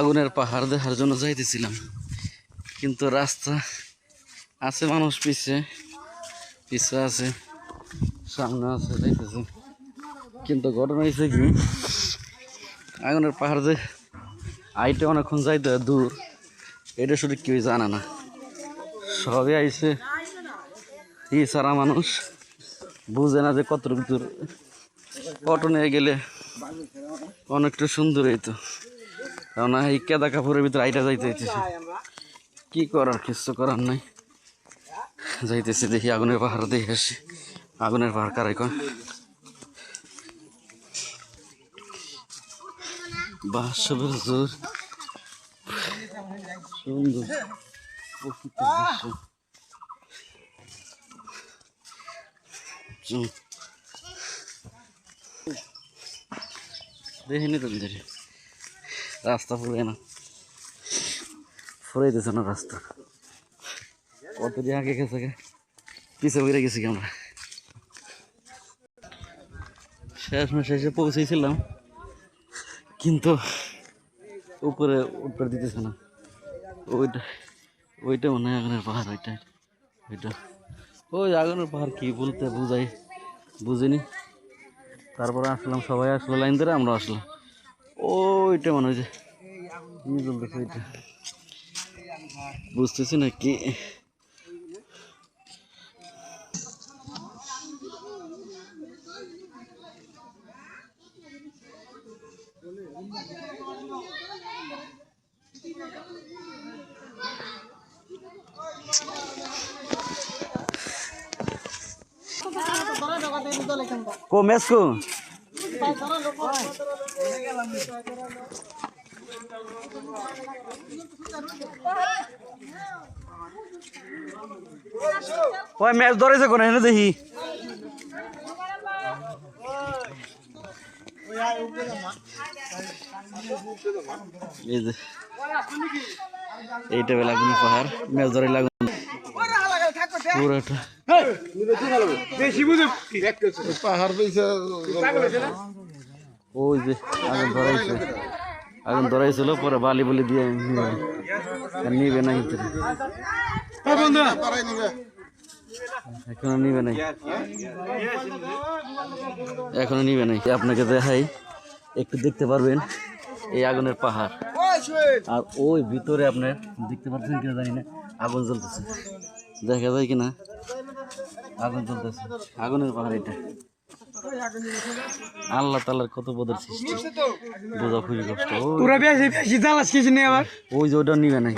আগুনের পাহাড় দেখার জন্য যাইতেছিলাম, কিন্তু রাস্তা আছে, মানুষ পিছে পিছে আছে, সামনে আছে, যাইতেছে। কিন্তু ঘটনা হয়েছে কি, আগুনের পাহাড় যে আইতে অনেকক্ষণ যাইতে দূর, এটা শুধু কেউ জানে না। সবই আইছে ই সারা মানুষ বুঝে না যে কতটুকু দূর। অটো নিয়ে গেলে অনেকটা সুন্দর হইতো, কারণ এই কেদা কাপড়ের ভিতরে আইটা যাইতে হইতেছে। কি করার, কিছু করার নাই, যাইতেছি। দেখি আগুনের পাহাড় দেখে আসি। আগুনের পাহাড় কারাই কয় বাসবের জোর, সুন্দর প্রকৃতির দৃশ্য। দেখিনি তো দেখি রাস্তা ফুরে না, ফুরাইতেছে না রাস্তা। কত দিয়ে আগে গেছে, পিছে বেড়ে গেছি আমরা। শেষে পৌঁছেছিলাম, কিন্তু উপরে উঠতে দিতেছে না। ওইটা মনে হয় আগুনের পাহাড়। ওইটা ওই আগুনের পাহাড় কি বলতে বুঝাই বুঝিনি। তারপরে আসলাম, সবাই আসলো লাইন ধরে, আমরা আসলাম। ওইটা মনে হয় যে চলতেছে, ওইটা বুঝতেছি না কি। को मेसको ওই ম্যাচ ধরেছে কোন এনে দেখি। এইটা বেলা কোনো পাহাড় ম্যাচ ধরে লাগুন পুরোটা পাহাড় পেয়েছে। ওই যে আগুন ধরাইছিল, পরে বালি বলি দিয়ে নিবে না, এখনো নিবে নাই, এখনো নিবে নাই। আপনাকে দেখাই, একটু দেখতে পারবেন এই আগুনের পাহাড়। আর ওই ভিতরে আপনার দেখতে পাচ্ছেন কিনা জানি না, আগুন জ্বলতেছে, দেখা যায় কিনা, আগুন জ্বলতেছে। আগুনের পাহাড় এটা। আল্লাহ তাআলার কত বড় সৃষ্টি, বোঝা খুবই কষ্ট। ওই যে ওটা নিবে নাই।